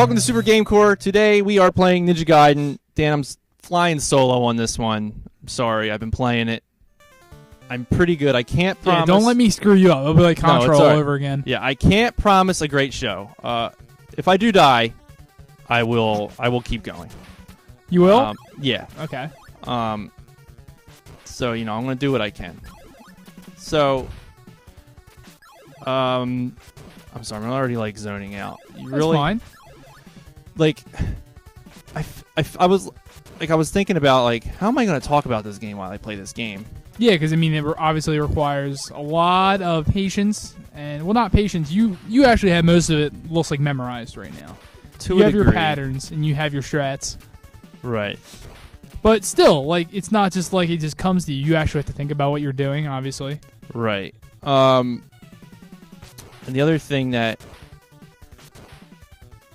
Welcome to Super Game Core. Today we are playing Ninja Gaiden. Dan, I'm flying solo on this one. I'm sorry, I've been playing it. I'm pretty good. I can't promise. Yeah, don't let me screw you up. It'll be like Contra all over again. Yeah, I can't promise a great show. If I do die, I will keep going. You will? Yeah. Okay. So, I'm going to do what I can. So, I'm sorry, I'm already, zoning out. That's fine. I was thinking about, how am I going to talk about this game while I play this game? Yeah, because, it obviously requires a lot of patience. And, well, not patience. You actually have most of it, looks like, memorized right now. You have your patterns, and you have your strats. Right. But still, it's not just it just comes to you. You actually have to think about what you're doing, obviously. Right. And the other thing that...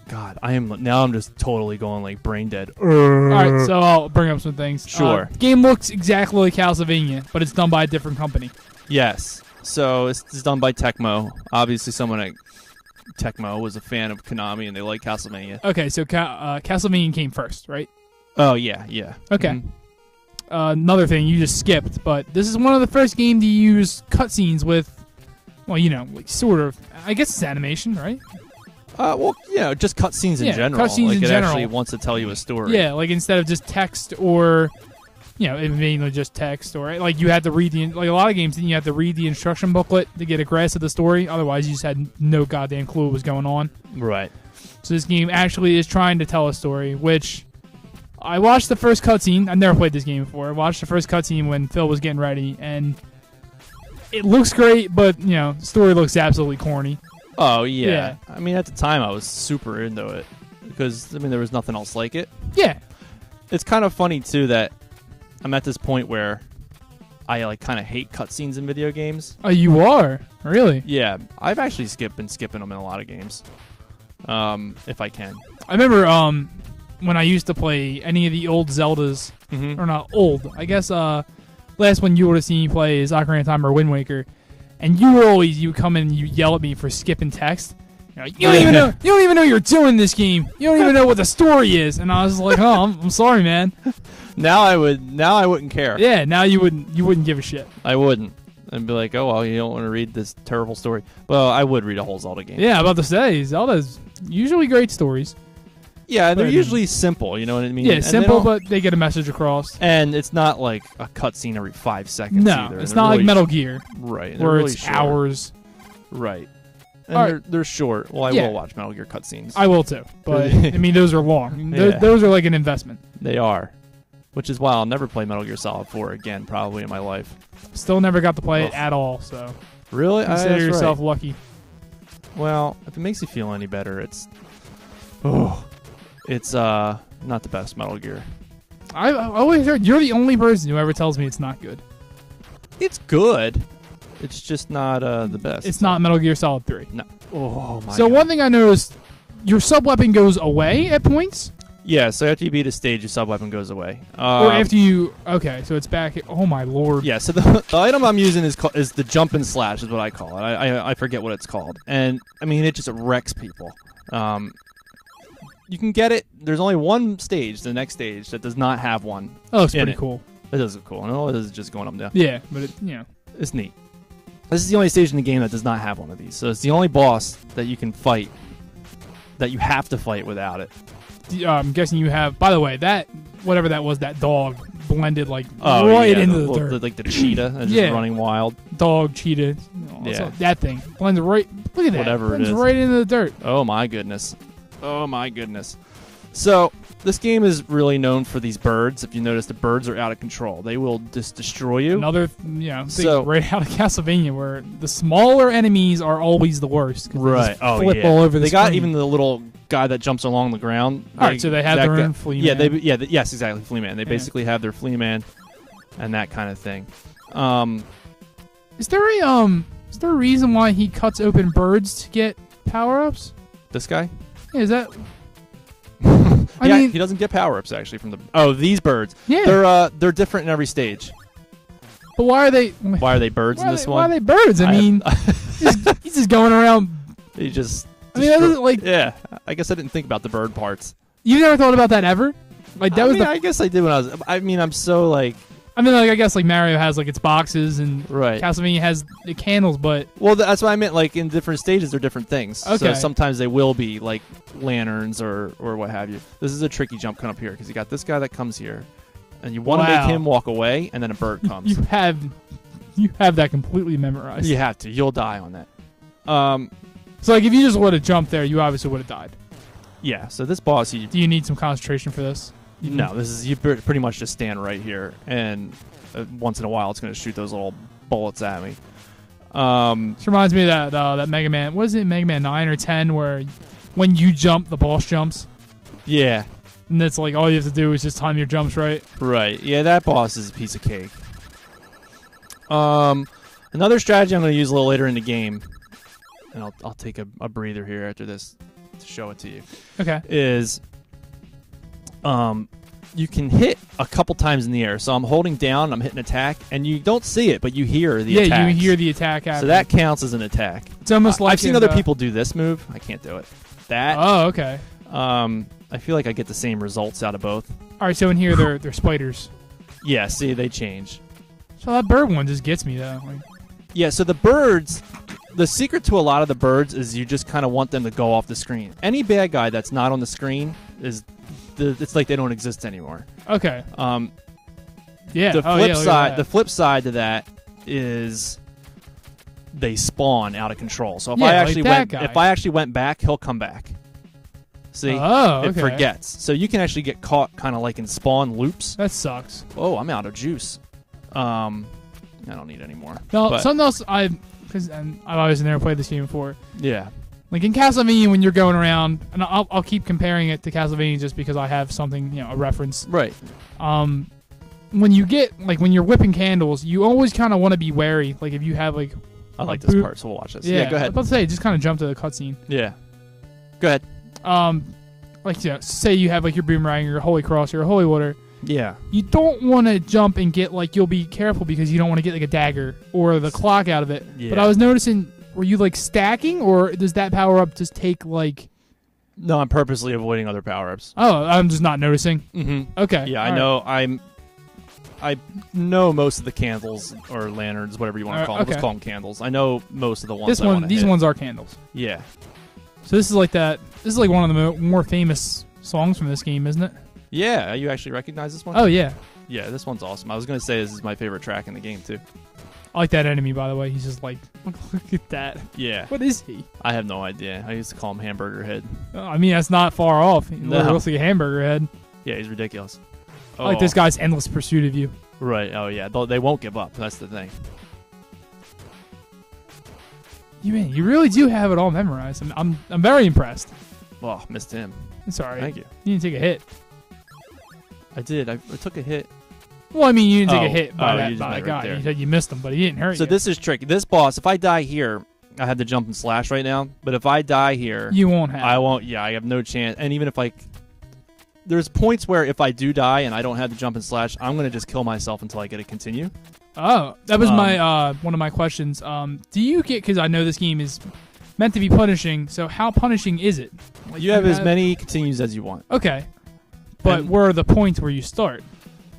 God, I'm just totally going, brain dead. Alright, so I'll bring up some things. Sure. The game looks exactly like Castlevania, but it's done by a different company. Yes. So, it's done by Tecmo. Obviously, someone at Tecmo was a fan of Konami, and they like Castlevania. Okay, so Castlevania came first, right? Oh, yeah. Okay. Mm-hmm. Another thing you just skipped, but this is one of the first games to use cutscenes with, sort of, I guess it's animation, right? Just cutscenes in general. Cutscenes in it general. Actually wants to tell you a story. Yeah, instead of just text or, it mainly just text or, you had to read a lot of games, you had to read the instruction booklet to get a grasp of the story. Otherwise, you just had no goddamn clue what was going on. Right. So this game actually is trying to tell a story, which I watched the first cutscene. I've never played this game before. I watched the first cutscene when Phil was getting ready, and it looks great, but, the story looks absolutely corny. Oh, yeah. At the time, I was super into it because, there was nothing else like it. Yeah. It's kind of funny, too, that I'm at this point where I, kind of hate cutscenes in video games. Oh, you are? Really? Yeah. I've actually been skipping them in a lot of games, if I can. I remember when I used to play any of the old Zeldas, or not old, I guess last one you would have seen me play is Ocarina of Time or Wind Waker. And you would come in and you yell at me for skipping text. You're like, you don't even know you're doing this game. You don't even know what the story is. And I was like, oh, I'm sorry, man. Now I wouldn't care. Yeah, now you wouldn't give a shit. I wouldn't. And be like, oh well, you don't want to read this terrible story. Well, I would read a whole Zelda game. Yeah, I'm about to say Zelda's usually great stories. Yeah, they're usually simple, you know what I mean? Yeah, simple, but they get a message across. And it's not like a cutscene every 5 seconds either. It's not like Metal Gear. Right. Where really it's short. Hours. Right. And they're short. Well, I will watch Metal Gear cutscenes. I will too. But, those are long. Those are like an investment. They are. Which is why I'll never play Metal Gear Solid 4 again, probably, in my life. Still never got to play it at all, so... Really? Consider yourself lucky. Well, if it makes you feel any better, it's... Oh... It's not the best Metal Gear. I always heard you're the only person who ever tells me it's not good. It's good. It's just not the best. It's not Metal Gear Solid 3. No. Oh my. So God. One thing I noticed, your sub weapon goes away at points. Yeah. So after you beat a stage, your sub weapon goes away. Or after you. Okay. So it's back. Oh my lord. Yeah. So the item I'm using is the jump and slash is what I call it. I forget what it's called, and it just wrecks people. You can get it. There's only one stage, the next stage, that does not have one. That looks pretty cool. It does look cool. And all it is just going up and down. Yeah, but it's neat. This is the only stage in the game that does not have one of these. So it's the only boss that you can fight, that you have to fight without it. I'm guessing you have, by the way, that, whatever that was, that dog blended into the dirt. Like the cheetah that's just running wild. Dog, cheetah. That thing. Blends right, look at that. Whatever it is. Right into the dirt. Oh my goodness. Oh my goodness. So, this game is really known for these birds. If you notice, the birds are out of control. They will just destroy you. Another thing right out of Castlevania where the smaller enemies are always the worst. Right. They flip all over the screen. They got even the little guy that jumps along the ground. Alright, so they have their own flea man. Yes, exactly, flea man. They basically have their flea man and that kind of thing. Is there a reason why he cuts open birds to get power-ups? This guy? Yeah, is that... I mean, he doesn't get power-ups actually from the... Oh, these birds. Yeah. They're different in every stage. But why are they... Why are they birds in this one? Why are they birds? He's just going around... He just... that doesn't, Yeah. I guess I didn't think about the bird parts. You never thought about that ever? Like that was. I guess I did when I was. I mean, I'm so like. I mean, like I guess like Mario has like its boxes and right. Castlevania has the candles, but that's what I meant. Like in different stages, they're different things. Okay. So sometimes they will be like lanterns or what have you. This is a tricky jump coming up here because you got this guy that comes here, and you want to make him walk away, and then a bird comes. You have that completely memorized. You have to. You'll die on that. So like if you just would have jumped there, you obviously would have died. Yeah. So this boss, do you need some concentration for this? No, this is you pretty much just stand right here, and once in a while it's going to shoot those little bullets at me. This reminds me of that Mega Man. What is it, Mega Man 9 or 10, where when you jump, the boss jumps. Yeah, and that's like all you have to do is just time your jumps right. Right. Yeah, that boss is a piece of cake. Another strategy I'm going to use a little later in the game, and I'll take a breather here after this to show it to you. Okay. Is you can hit a couple times in the air. So I'm holding down, I'm hitting attack, and you don't see it, but you hear the attack. Yeah, you hear the attack happen. So that counts as an attack. It's almost like I've seen other people do this move. I can't do it. That. Oh, okay. I feel like I get the same results out of both. All right, so in here they're spiders. Yeah, see, they change. So that bird one just gets me though. Like, yeah, so the birds, the secret to a lot of the birds is you just kind of want them to go off the screen. Any bad guy that's not on the screen it's like they don't exist anymore. Okay. Yeah. The flip side to that is they spawn out of control. So if I actually went back, he'll come back. See? Oh, okay. It forgets. So you can actually get caught kind of like in spawn loops. That sucks. Oh, I'm out of juice. I don't need any more. No, something else because I've obviously never played this game before. Yeah. Like in Castlevania, when you're going around, and I'll keep comparing it to Castlevania just because I have something, a reference. Right. When you're whipping candles, you always kind of want to be wary. Like if you have like. I like this part, so we'll watch this. Yeah, go ahead. I was about to say, just kind of jump to the cutscene. Yeah. Go ahead. Say you have like your boomerang, your holy cross, your holy water. Yeah. You don't want to jump and get you'll be careful because you don't want to get like a dagger or the clock out of it. Yeah. But I was noticing, were you like stacking, or does that power up just take like? No, I'm purposely avoiding other power ups. Oh, I'm just not noticing. Mm-hmm. Okay. Yeah, I know. I know most of the candles or lanterns, whatever you want to call them. Okay. Let's call them candles. I know most of the ones. These ones are candles. Yeah. So this is like that. This is like one of the more famous songs from this game, isn't it? Yeah. You actually recognize this one? Oh yeah. Yeah, this one's awesome. I was gonna say this is my favorite track in the game too. I like that enemy, by the way. He's just like, look at that. Yeah. What is he? I have no idea. I used to call him Hamburger Head. I mean, that's not far off. He looks like a hamburger head. Yeah, he's ridiculous. I like this guy's endless pursuit of you. Right. Oh yeah. They won't give up. That's the thing. You really do have it all memorized. I'm very impressed. Well, missed him. Sorry. Thank you. You didn't take a hit. I did. I took a hit. Well, I mean, you didn't take a hit by that guy. Right, you said you missed him, but he didn't hurt you. So this is tricky. This boss, if I die here, I have to jump and slash right now. But if I die here, you won't have. I won't. Yeah, I have no chance. And even if there's points where if I do die and I don't have to jump and slash, I'm gonna just kill myself until I get to continue. Oh, that was my one of my questions. Do you get, because I know this game is meant to be punishing, so how punishing is it? Like, you have as many continues as you want. Okay. But where are the points where you start?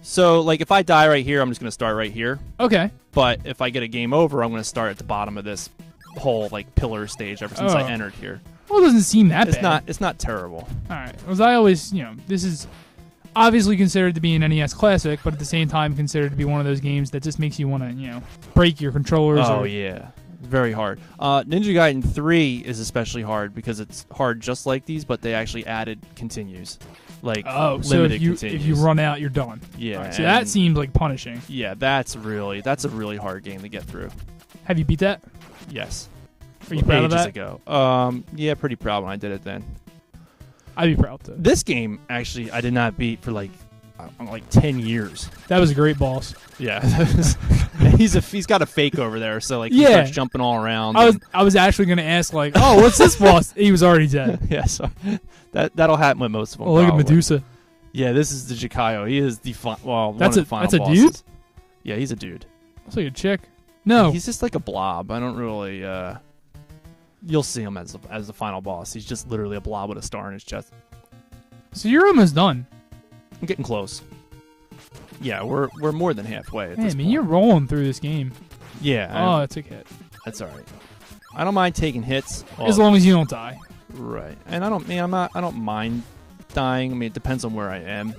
So, like, if I die right here, I'm just going to start right here. Okay. But if I get a game over, I'm going to start at the bottom of this whole, pillar stage ever since I entered here. Well, it doesn't seem that bad. It's not terrible. All right. Because I always, this is obviously considered to be an NES classic, but at the same time considered to be one of those games that just makes you want to, break your controllers. Oh, yeah. Very hard. Ninja Gaiden 3 is especially hard because it's hard just like these, but they actually added continues. So if you run out, you're done. Yeah. Right, so that seems like punishing. Yeah, that's a really hard game to get through. Have you beat that? Yes. Are you proud of that? Ages ago. Yeah, pretty proud when I did it then. I'd be proud too. This game, actually, I did not beat for 10 years. That was a great boss. Yeah. he's got a fake over there, so he starts jumping all around. I was actually going to ask what's this boss? He was already dead. Yeah, so that'll happen with most of them. Oh, look at Medusa. Yeah, this is the Jikayo. He is the one of the final bosses. That's a dude? Yeah, he's a dude. Looks like a chick. No. He's just like a blob. I don't really You'll see him as the final boss. He's just literally a blob with a star in his chest. So you're almost done. I'm getting close. Yeah, we're more than halfway at this point. You're rolling through this game. Yeah. Oh, it took a hit. That's all right. I don't mind taking hits. As long as you don't die. Right. And I don't mind dying. I mean, it depends on where I am.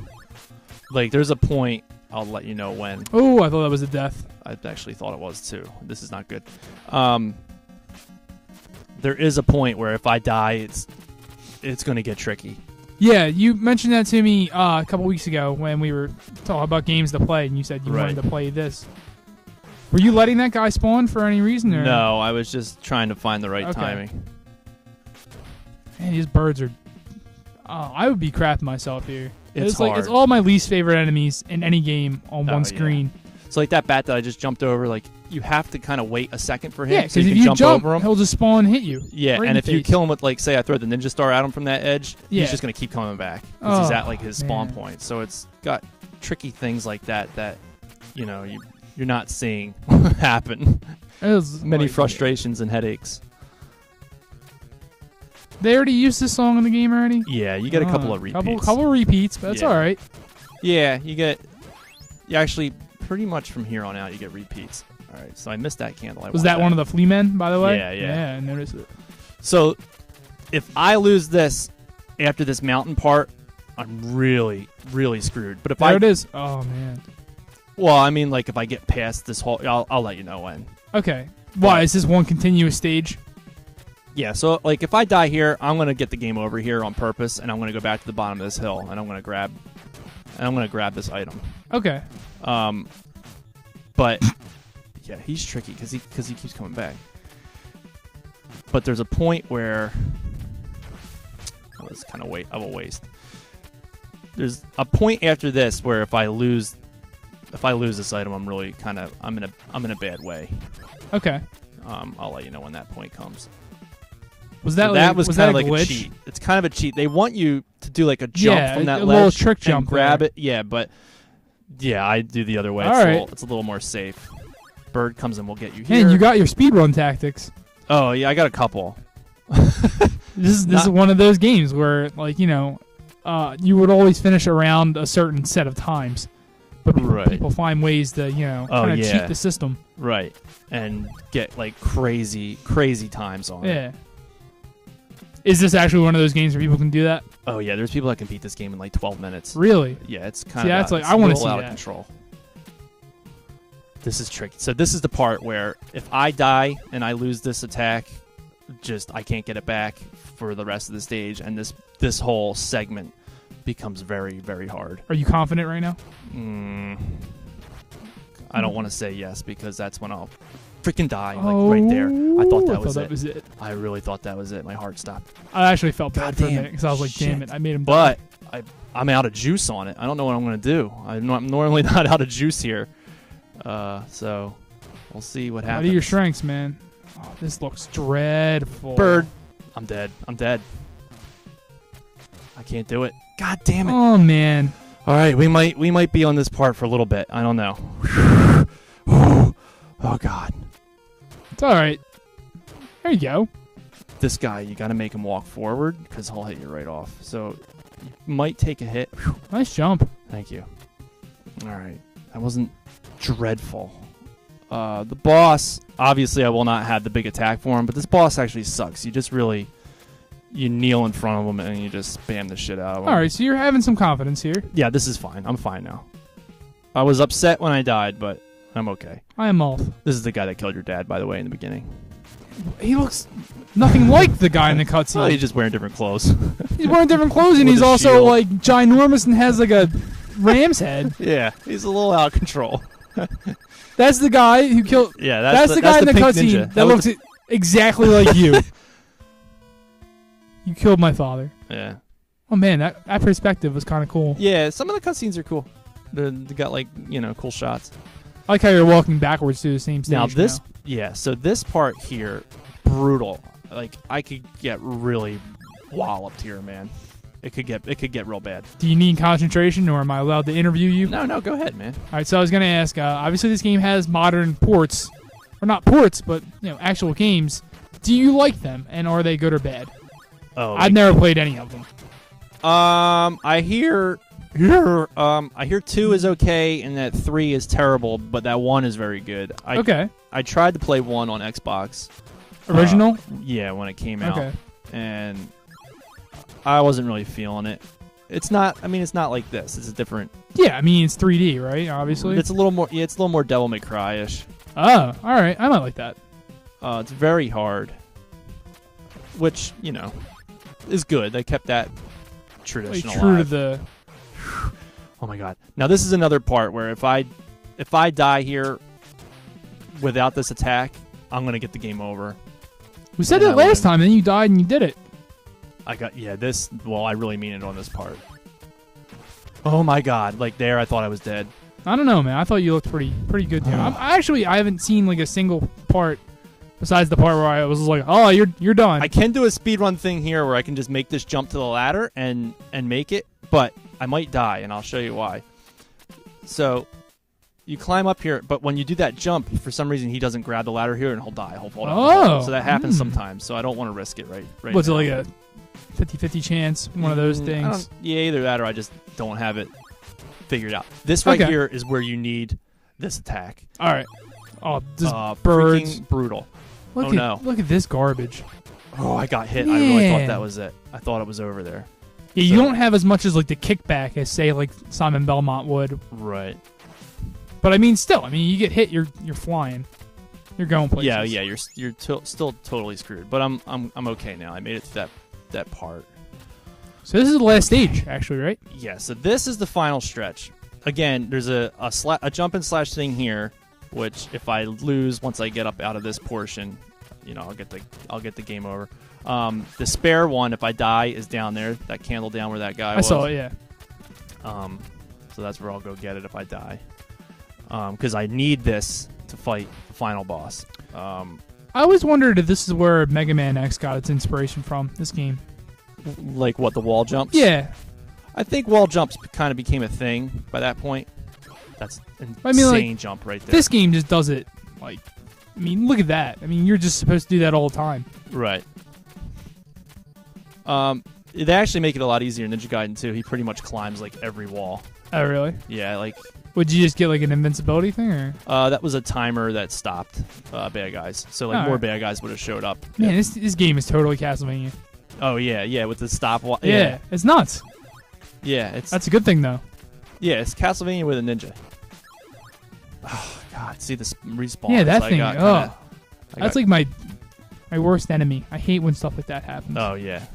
Like, there's a point, I'll let you know when. Oh, I thought that was a death. I actually thought it was, too. This is not good. There is a point where if I die, it's going to get tricky. Yeah, you mentioned that to me a couple weeks ago when we were talking about games to play, and you said you wanted to play this. Were you letting that guy spawn for any reason? Or? No, I was just trying to find the right timing. Man, these birds are... I would be crapping myself here. It's hard. Like, it's all my least favorite enemies in any game on one screen. Yeah. So like that bat that I just jumped over, like you have to kind of wait a second for him. Yeah, because so if you can jump over him, he'll just spawn and hit you. Yeah, right and if you kill him with, like, say I throw the ninja star at him from that edge, he's just going to keep coming back because he's at like his spawn point. So it's got tricky things like that you're not seeing happen. Many frustrations and headaches. They already used this song in the game already? Yeah, you get a couple of repeats. Couple repeats, but that's all right. Yeah, you actually pretty much from here on out you get repeats. All right, so I missed that candle. Was that one of the flea men, by the way? Yeah. Yeah, I noticed it. So if I lose this after this mountain part, I'm really, really screwed. But if it is. Oh, man. Well, I mean, like, if I get past this whole... I'll let you know when. Okay. Why? Is this one continuous stage? Yeah, so, like, if I die here, I'm going to get the game over here on purpose, and I'm going to go back to the bottom of this hill, and I'm going to grab this item. Okay. But, yeah, he's tricky, because he keeps coming back. But there's a point where... Oh, it's kind of of a waste. There's a point after this where if I lose this item, I'm really I'm in a bad way. Okay. I'll let you know when that point comes. Was that kind of like glitch? a cheat? It's kind of a cheat. They want you to do like a jump from that ledge, little trick jump, and grab it. Yeah, but I do the other way. It's a little more safe. Bird comes and we'll get you here. Man, you got your speedrun tactics. Oh yeah, I got a couple. This is one of those games where, like, you would always finish around a certain set of times, but people find ways to kind of cheat the system. Right, and get like crazy times on it. Yeah. Is this actually one of those games where people can do that? Oh yeah, there's people that can beat this game in like 12 minutes. Really? Yeah, it's kind of I want to see out that. Of control. This is tricky. So this is the part where if I die and I lose this attack, I can't get it back for the rest of the stage, and this whole segment becomes very, very hard. Are you confident right now? I don't want to say yes because that's when I'll freaking die, like right there. I thought that was it. I really thought that was it. My heart stopped. I actually felt bad for a minute because I was like, damn it, I made him die. But I'm out of juice on it. I don't know what I'm going to do. I'm normally not out of juice here. So we'll see what happens. What are your strengths, man? Oh, this looks dreadful. Bird. I'm dead. I can't do it. God damn it. Oh, man. All right, we might be on this part for a little bit. I don't know. Oh, God. It's all right. There you go. This guy, you got to make him walk forward because he'll hit you right off. So you might take a hit. Nice jump. Thank you. All right. That wasn't dreadful. The boss, obviously I will not have the big attack for him, but this boss actually sucks. You kneel in front of him and you just spam the shit out of him. All right, so you're having some confidence here. Yeah, this is fine. I'm fine now. I was upset when I died, but I'm okay. I am off. This is the guy that killed your dad, by the way, in the beginning. He looks nothing like the guy in the cutscene. Well, he's just wearing different clothes. He's wearing different clothes, and he's also shield. Like ginormous and has like a ram's head. Yeah, he's a little out of control. That's the guy who killed. Yeah, that's the guy in the cutscene that looks exactly like you. You killed my father. Yeah. Oh man, that perspective was kind of cool. Yeah, some of the cutscenes are cool. They got like cool shots. I like how you're walking backwards through the same stage. So this part here, brutal. Like I could get really walloped here, man. It could get real bad. Do you need concentration, or am I allowed to interview you? No, go ahead, man. All right, so I was gonna ask. Obviously, this game has modern ports, or not ports, but actual games. Do you like them, and are they good or bad? Oh, I've never played any of them. I hear 2 is okay, and that 3 is terrible, but that 1 is very good. Okay. I tried to play 1 on Xbox. Original? Yeah, when it came out. Okay. And I wasn't really feeling it. It's not. I mean, it's not like this. It's a different. Yeah, I mean it's 3D, right? Obviously. It's a little more. Yeah, it's a little more Devil May Cry-ish. Oh, all right. I might like that. It's very hard, which is good. They kept that tradition alive. True to the. Oh my god! Now this is another part where if I die here without this attack, I'm gonna get the game over. We said that last time, and then you died and you did it. This. Well, I really mean it on this part. Oh my god! Like there, I thought I was dead. I don't know, man. I thought you looked pretty good there. I haven't seen like a single part besides the part where I was like, oh, you're done. I can do a speedrun thing here where I can just make this jump to the ladder and make it, but I might die, and I'll show you why. So you climb up here, but when you do that jump, for some reason he doesn't grab the ladder here, and he'll die. He'll fall down. Oh, so that happens sometimes. So I don't want to risk it right What's now. it like a 50-50 chance? One of those things. Yeah, either that or I just don't have it figured out. This right here is where you need this attack. All right. Oh, this birds. Freaking brutal. Look at this garbage. Oh, I got hit. Man. I really thought that was it. I thought it was over there. Yeah, you don't have as much as like the kickback as say like Simon Belmont would. Right. But I mean, still, you get hit, you're flying, you're going places. Yeah, you're still totally screwed. But I'm okay now. I made it to that part. So this is the last stage, actually, right? Yeah. So this is the final stretch. Again, there's a jump and slash thing here, which if I lose once I get up out of this portion, I'll get the game over. The spare one, if I die, is down there. That candle down where that guy was. I saw it, yeah. So that's where I'll go get it if I die. Because I need this to fight the final boss. I always wondered if this is where Mega Man X got its inspiration from, this game. Like what, the wall jumps? Yeah. I think wall jumps kind of became a thing by that point. That's an insane jump right there. This game just does it, look at that. You're just supposed to do that all the time. Right. They actually make it a lot easier in Ninja Gaiden too. He pretty much climbs like every wall. Oh, really? Yeah, like. Would you just get like an invincibility thing, or? That was a timer that stopped bad guys. So more bad guys would have showed up. Man, this game is totally Castlevania. Oh yeah, with the stopwatch. Yeah, it's nuts. Yeah, that's a good thing though. Yeah, it's Castlevania with a ninja. Oh god, see this respawn. Yeah, that thing. That's like my worst enemy. I hate when stuff like that happens. Oh yeah,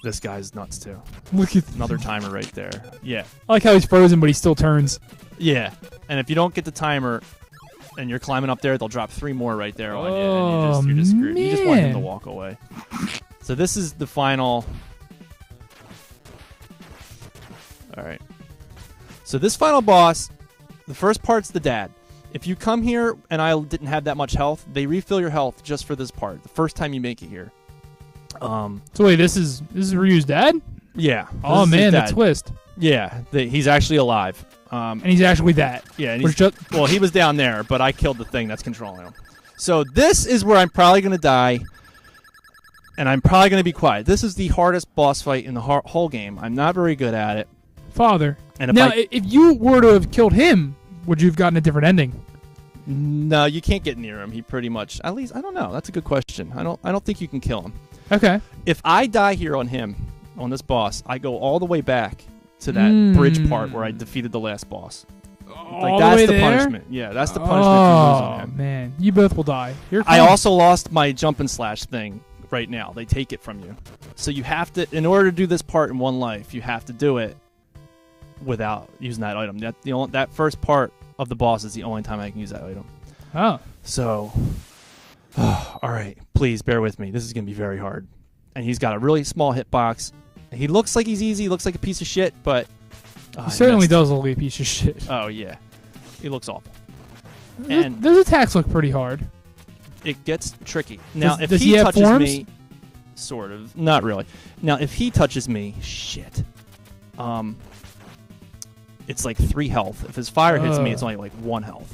this guy's nuts too. Look at another timer right there. Yeah, I like how he's frozen, but he still turns. Yeah, and if you don't get the timer and you're climbing up there, they'll drop 3 more right there on you, and you're just screwed. Man. You just want him to walk away. So this is the final. All right. So this final boss, the first part's the dad. If you come here and I didn't have that much health, they refill your health just for this part. The first time you make it here. So wait, this is Ryu's dad? Yeah. Oh man, the twist. Yeah, he's actually alive. And he's actually that. Yeah. And well, he was down there, but I killed the thing that's controlling him. So this is where I'm probably going to die. And I'm probably going to be quiet. This is the hardest boss fight in the whole game. I'm not very good at it. Father. And if you were to have killed him, would you have gotten a different ending? No, you can't get near him. He pretty much, at least, I don't know. That's a good question. I don't think you can kill him. Okay. If I die here on him, on this boss, I go all the way back to that bridge part where I defeated the last boss. That's the punishment. Yeah, that's the punishment for losing him. Oh man, you both will die. I also lost my jump and slash thing right now. They take it from you. So you have to, in order to do this part in one life, you have to do it without using that item. That first part of the boss is the only time I can use that item. Oh. So, all right, please bear with me. This is going to be very hard. And he's got a really small hitbox. He looks like he's easy. He looks like a piece of shit, but he certainly does look like a piece of shit. Oh yeah, he looks awful. And those attacks look pretty hard. It gets tricky. Now, if does he have touches forms? me, sort of, not really. Now, if he touches me, shit. It's like 3 health. If his fire hits me, it's only like 1 health.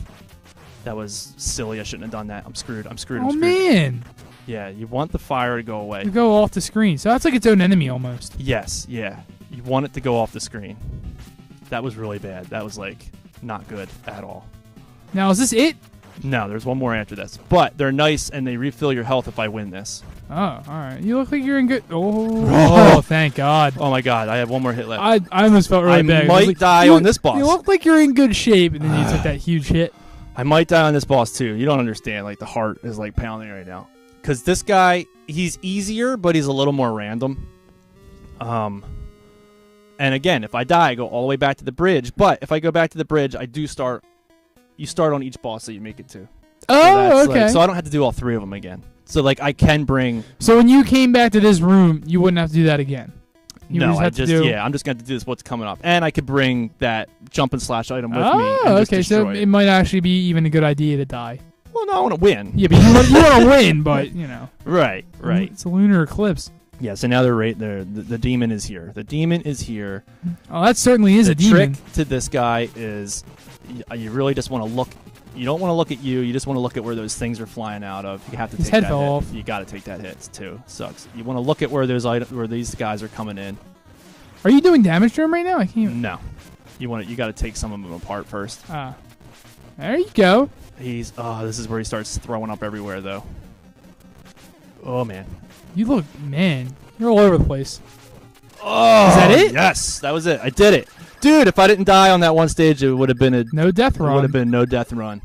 That was silly. I shouldn't have done that. I'm screwed. Man. Yeah, you want the fire to go away. To go off the screen. So that's like its own enemy almost. Yes, yeah. You want it to go off the screen. That was really bad. That was, like, not good at all. Now, is this it? No, there's one more after this. But they're nice, and they refill your health if I win this. Oh, all right. You look like you're in good... Oh, thank God. Oh, my God. I have one more hit left. I almost felt really bad. I might die on this boss. You look like you're in good shape, and then you took that huge hit. I might die on this boss, too. You don't understand. Like, the heart is, like, pounding right now. Because this guy, he's easier, but he's a little more random. And again, if I die, I go all the way back to the bridge. But if I go back to the bridge, I do start... You start on each boss that you make it to. Oh, okay. Like, so I don't have to do all 3 of them again. So, like, I can bring... So when you came back to this room, you wouldn't have to do that again? I'm just going to do this what's coming up. And I could bring that jump and slash item with me and just destroy it might actually be even a good idea to die. Well, no, I want to win. Yeah, but you want to win, but, you know. Right. It's a lunar eclipse. Yeah, so now they're right there. The demon is here. The demon is here. Oh, that certainly is a demon. The trick to this guy is you really just want to look. You don't want to look at you. You just want to look at where those things are flying out of. You have to take that hit. His head fell off. You got to take that hit, too. Sucks. You want to look at where these guys are coming in. Are you doing damage to him right now? I can't. No. You got to take some of them apart first. There you go. This is where he starts throwing up everywhere, though. Oh, man. You're all over the place. Oh, is that it? Yes, that was it. I did it. Dude, if I didn't die on that one stage, it would have been no death run. It would have been no death run.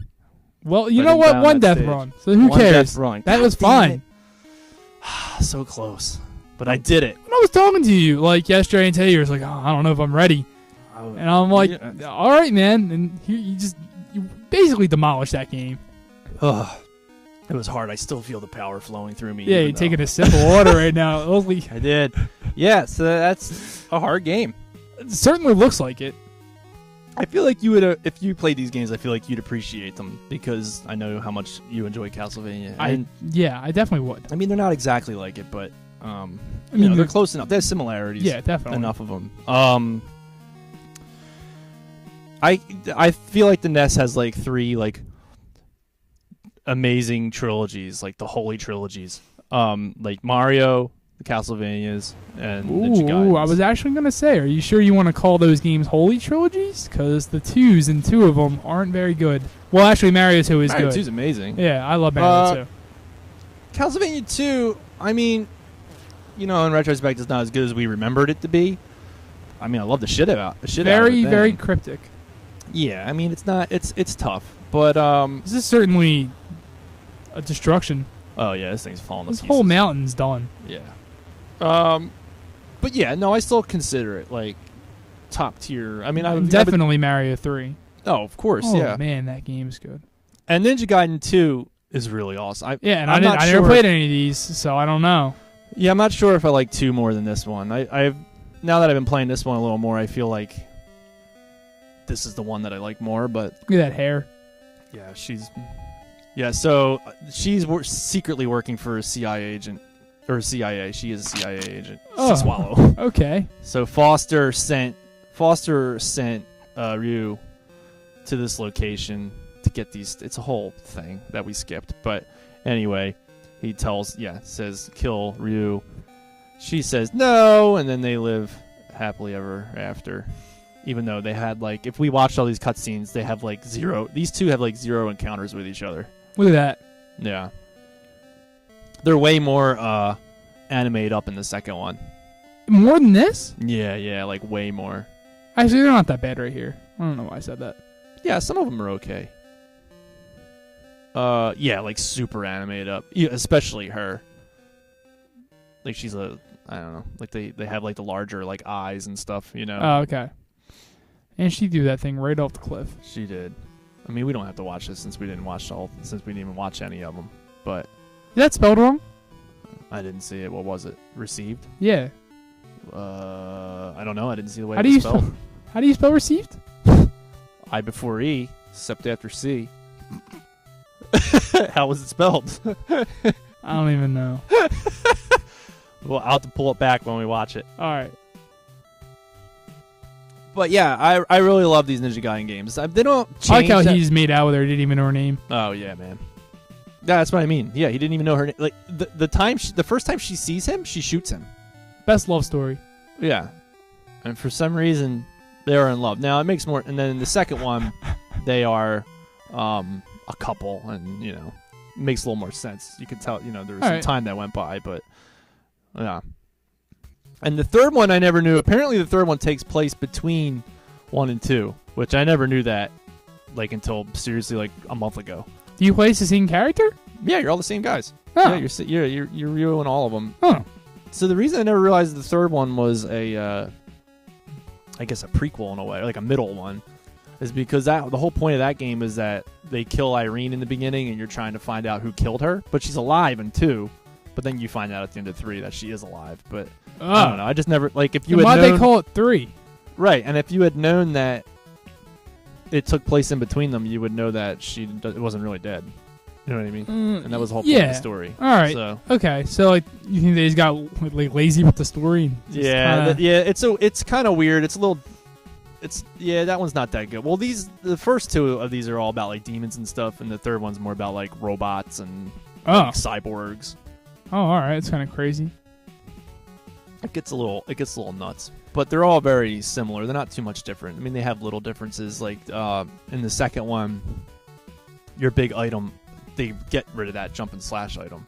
Well, you know what? One death run. So who cares? Death run. That was fine. So close. But I did it. When I was talking to you, like, yesterday and today, you were like, I don't know if I'm ready. And I'm like, all right, man. And you basically demolished that game. It was hard. I still feel the power flowing through me. Yeah, you're taking a sip of water right now. I did. Yeah, so that's a hard game. It certainly looks like it. I feel like you would, if you played these games, I feel like you'd appreciate them because I know how much you enjoy Castlevania. I definitely would. I mean, they're not exactly like it, but they're close enough. There's similarities. Yeah, definitely. Enough of them. I feel like the NES has like 3 like amazing trilogies, like the holy trilogies. Like Mario, the Castlevanias, and the Gaidens. I was actually going to say, are you sure you want to call those games holy trilogies? Because the 2s in 2 of them aren't very good. Well, actually, Mario 2 is good. Mario 2 is amazing. Yeah, I love Mario 2. Castlevania 2, I mean, in retrospect, it's not as good as we remembered it to be. I mean, I love the shit out of it. Very cryptic. Yeah, I mean, it's not. It's tough, but this is certainly a destruction. Oh yeah, this thing's falling to pieces. This whole mountain's done. Yeah. But yeah, no, I still consider it like top tier. I mean, definitely Mario 3. Oh, of course, yeah. Oh man, that game's good. And Ninja Gaiden 2 is really awesome. I never played any of these, so I don't know. Yeah, I'm not sure if I like 2 more than this one. I've now that I've been playing this one a little more, I feel like this is the one that I like more. But look at that hair. Yeah, so she's secretly working for a CIA agent. Or CIA. She is a CIA agent. Oh, Swallow. Okay. So Foster sent Ryu to this location to get these. It's a whole thing that we skipped. But anyway, he says kill Ryu. She says no, and then they live happily ever after. Even though they had if we watched all these cutscenes, they have 0. These 2 have 0 encounters with each other. Look at that. Yeah. They're way more animated up in the second one. More than this? Yeah, way more. Actually, they're not that bad right here. I don't know why I said that. Yeah, some of them are okay. Yeah, super animated up. Yeah, especially her. She's I don't know. They have the larger eyes and stuff, Oh, okay. And she threw that thing right off the cliff. She did. I mean, we don't have to watch this since we didn't even watch any of them. But is that spelled wrong? I didn't see it. What was it? Received? Yeah. I don't know. I didn't see the way it was spelled. How do you spell received? I before E, except after C. How was it spelled? I don't even know. Well, I'll have to pull it back when we watch it. All right. But yeah, I really love these Ninja Gaiden games. They don't change. I like how he's made out with her. Didn't even know her name. Oh yeah, man. That's what I mean. Yeah, he didn't even know her name. Like the first time she sees him, she shoots him. Best love story. Yeah, and for some reason they are in love. Now it makes more. And then in the second one, they are a couple, and it makes a little more sense. You could tell. There was some time that went by, but yeah. And the third one I never knew. Apparently, the third one takes place between 1 and 2, which I never knew that. Like until seriously, like a month ago. Do you play as the same character? Yeah, you're all the same guys. Oh. Yeah, you're Ryu and all of them. Huh. So the reason I never realized the third one was I guess a prequel in a way, like a middle one, is because the whole point of that game is that they kill Irene in the beginning, and you're trying to find out who killed her, but she's alive in 2. But then you find out at the end of 3 that she is alive. But I don't know. I just never if you had why'd known, they call it 3? Right, and if you had known that it took place in between them, you would know that it wasn't really dead. You know what I mean? And that was the whole point of the story. All right. So. Okay. So you think they just got lazy with the story? It's kind of weird. It's a little. That one's not that good. Well, the first 2 of these are all about like demons and stuff, and the third one's more about like robots and like, cyborgs. Oh, all right. It's kind of crazy. It gets a little nuts, but they're all very similar. They're not too much different. I mean, they have little differences. Like in the second one, your big item, they get rid of that jump and slash item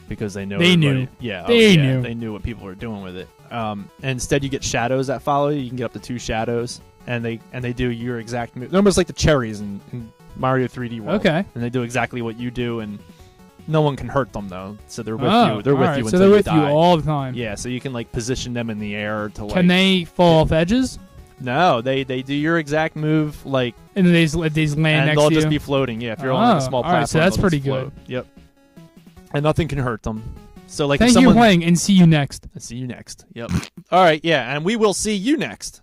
because they know they knew. Yeah, they knew. They knew what people were doing with it. And instead, you get shadows that follow you. You can get up to 2 shadows, and they do your exact move. They're almost like the cherries in Mario 3D World. Okay, and they do exactly what you do and. No one can hurt them though, so they're with you. They're with you until they're you with die. you all the time. Yeah, so you can like position them in the air to like. Can they fall off edges? No, they do your exact move like. And then they just land next to you. And they'll just be floating. Yeah, if you're on like a small platform. Right, so that's pretty good. Yep. And nothing can hurt them. So like. Thank you for playing, and see you next. See you next. Yep. All right. Yeah, and we will see you next.